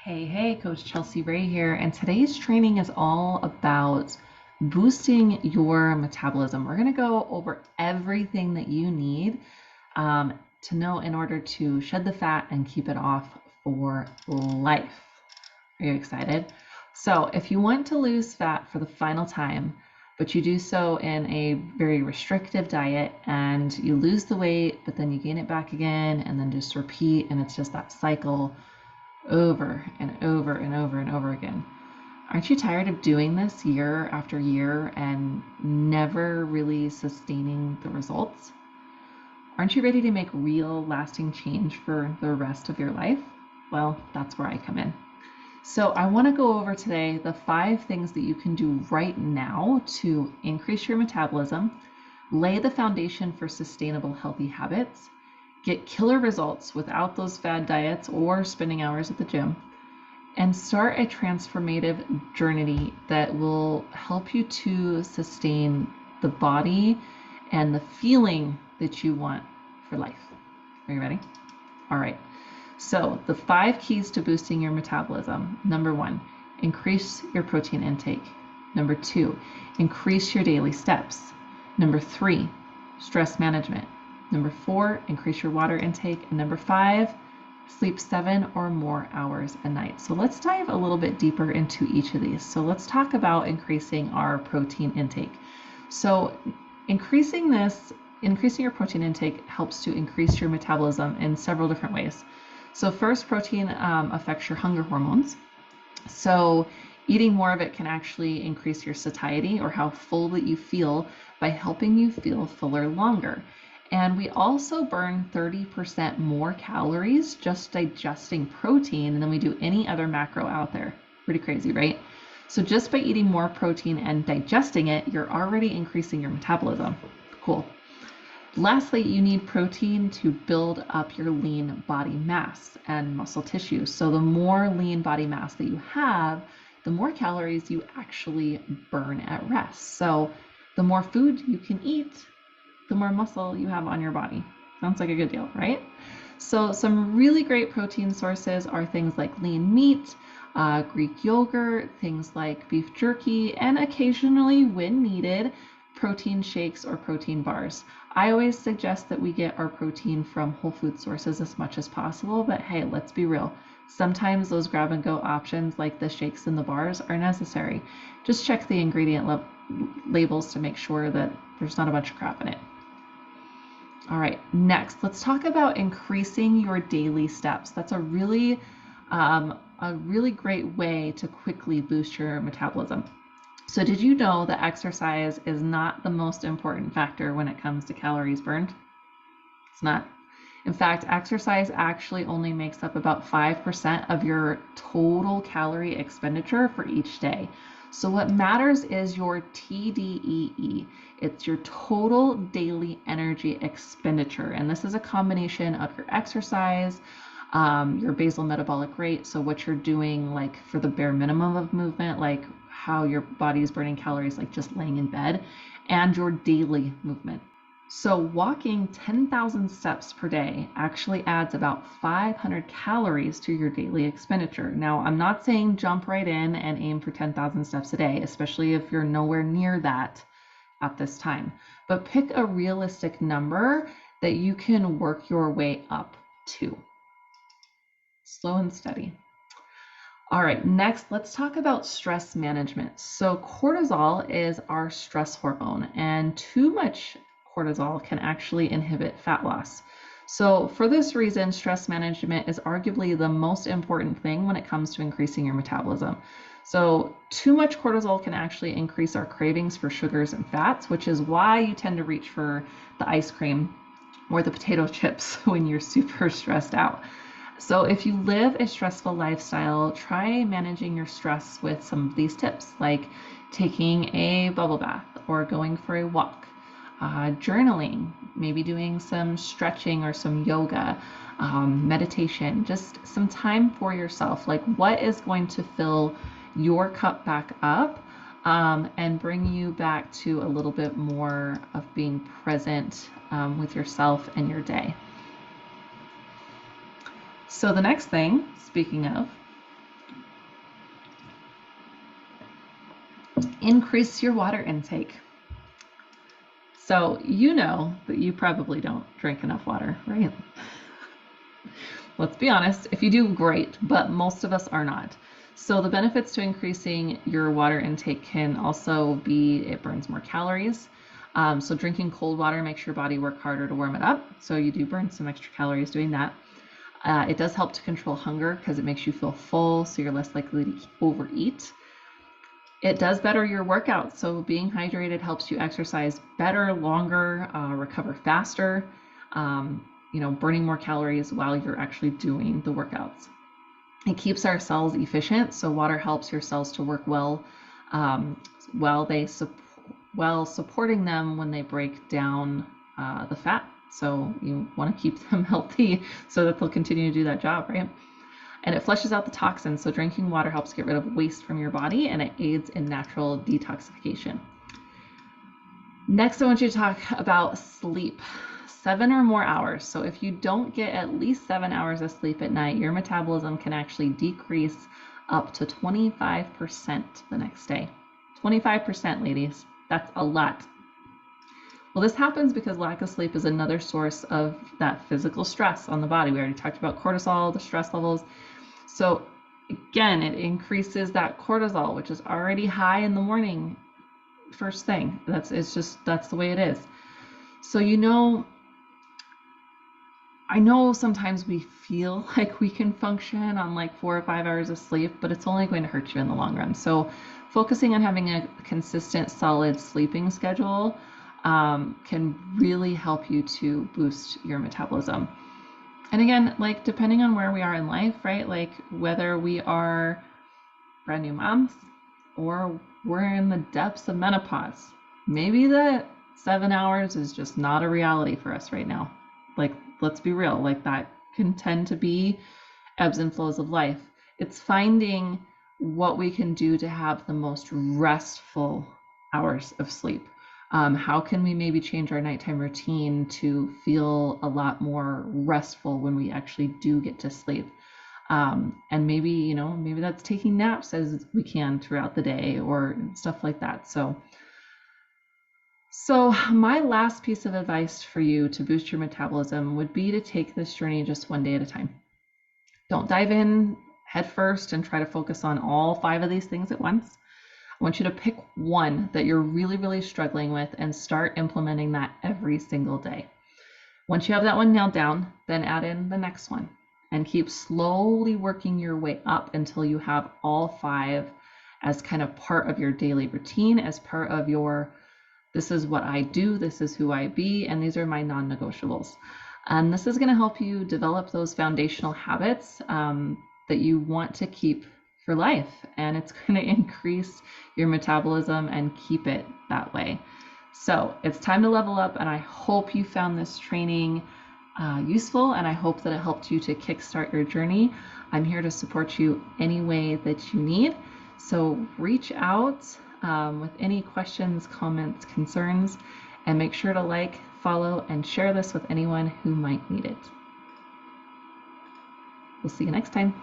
Hey, Coach Chelsea Ray here, and today's training is all about boosting your metabolism. We're going to go over everything that you need to know in order to shed the fat and keep it off for life. Are you excited? So, if you want to lose fat for the final time, but you do so in a very restrictive diet and you lose the weight, but then you gain it back again and then just repeat, and it's just that cycle over and over and over and over again. Aren't you tired of doing this year after year and never really sustaining the results? Aren't you ready to make real lasting change for the rest of your life? Well, that's where I come in. So I want to go over today the 5 things that you can do right now to increase your metabolism, lay the foundation for sustainable healthy habits, get killer results without those fad diets or spending hours at the gym, and start a transformative journey that will help you to sustain the body and the feeling that you want for life. Are you ready? All right. So the 5 keys to boosting your metabolism. Number 1, increase your protein intake. Number 2, increase your daily steps. Number 3, stress management. Number 4, increase your water intake. And number 5, sleep 7 or more hours a night. So let's dive a little bit deeper into each of these. So let's talk about increasing our protein intake. So increasing your protein intake helps to increase your metabolism in several different ways. So first, protein affects your hunger hormones. So eating more of it can actually increase your satiety, or how full that you feel, by helping you feel fuller longer. And we also burn 30% more calories just digesting protein than we do any other macro out there. Pretty crazy, right? So just by eating more protein and digesting it, you're already increasing your metabolism. Cool. Lastly, you need protein to build up your lean body mass and muscle tissue. So the more lean body mass that you have, the more calories you actually burn at rest. So the more food you can eat, the more muscle you have on your body. Sounds like a good deal, right? So some really great protein sources are things like lean meat, Greek yogurt, things like beef jerky, and occasionally, when needed, protein shakes or protein bars. I always suggest that we get our protein from whole food sources as much as possible, but hey, let's be real. Sometimes those grab and go options like the shakes and the bars are necessary. Just check the ingredient labels to make sure that there's not a bunch of crap in it. All right, next, let's talk about increasing your daily steps. That's a really great way to quickly boost your metabolism. So did you know that exercise is not the most important factor when it comes to calories burned? It's not. In fact, exercise actually only makes up about 5% of your total calorie expenditure for each day. So what matters is your TDEE. It's your total daily energy expenditure. And this is a combination of your exercise, your basal metabolic rate, so what you're doing like for the bare minimum of movement, like how your body is burning calories like just laying in bed, and your daily movement. So walking 10,000 steps per day actually adds about 500 calories to your daily expenditure. Now, I'm not saying jump right in and aim for 10,000 steps a day, especially if you're nowhere near that at this time. But pick a realistic number that you can work your way up to. Slow and steady. All right, next, let's talk about stress management. So cortisol is our stress hormone, and too much cortisol can actually inhibit fat loss. So for this reason, stress management is arguably the most important thing when it comes to increasing your metabolism. So too much cortisol can actually increase our cravings for sugars and fats, which is why you tend to reach for the ice cream or the potato chips when you're super stressed out. So if you live a stressful lifestyle, try managing your stress with some of these tips, like taking a bubble bath or going for a walk, journaling, maybe doing some stretching or some yoga, meditation, just some time for yourself. Like, what is going to fill your cup back up and bring you back to a little bit more of being present with yourself and your day. So the next thing, speaking of, increase your water intake. So you know that you probably don't drink enough water, right? Let's be honest, if you do, great, but most of us are not. So the benefits to increasing your water intake can also be it burns more calories. So drinking cold water makes your body work harder to warm it up. So you do burn some extra calories doing that. It does help to control hunger because it makes you feel full, so you're less likely to overeat. It does better your workouts. So being hydrated helps you exercise better, longer, recover faster, burning more calories while you're actually doing the workouts. It keeps our cells efficient. So water helps your cells to work well while supporting them when they break down the fat. So you want to keep them healthy so that they'll continue to do that job, right? And it flushes out the toxins. So drinking water helps get rid of waste from your body, and it aids in natural detoxification. Next, I want you to talk about sleep. 7 or more hours. So if you don't get at least 7 hours of sleep at night, your metabolism can actually decrease up to 25% the next day. 25%, ladies. That's a lot. Well, this happens because lack of sleep is another source of that physical stress on the body. We already talked about cortisol, the stress levels. So again, it increases that cortisol, which is already high in the morning first thing. That's the way it is. So I know sometimes we feel like we can function on like 4 or 5 hours of sleep, but it's only going to hurt you in the long run. So focusing on having a consistent, solid sleeping schedule can really help you to boost your metabolism. And again, like depending on where we are in life, right? Like whether we are brand new moms or we're in the depths of menopause, maybe that 7 hours is just not a reality for us right now. Like, let's be real, like that can tend to be ebbs and flows of life. It's finding what we can do to have the most restful hours of sleep. How can we maybe change our nighttime routine to feel a lot more restful when we actually do get to sleep? And maybe that's taking naps as we can throughout the day or stuff like that. So my last piece of advice for you to boost your metabolism would be to take this journey just one day at a time. Don't dive in head first and try to focus on all 5 of these things at once. I want you to pick one that you're really, really struggling with and start implementing that every single day. Once you have that one nailed down, then add in the next one and keep slowly working your way up until you have all 5 as kind of part of your daily routine, as part of your, this is what I do, this is who I be, and these are my non-negotiables. And this is going to help you develop those foundational habits that you want to keep for life, and it's going to increase your metabolism and keep it that way. So it's time to level up, and I hope you found this training useful, and I hope that it helped you to kickstart your journey. I'm here to support you any way that you need. So reach out with any questions, comments, concerns, and make sure to like, follow, and share this with anyone who might need it. We'll see you next time.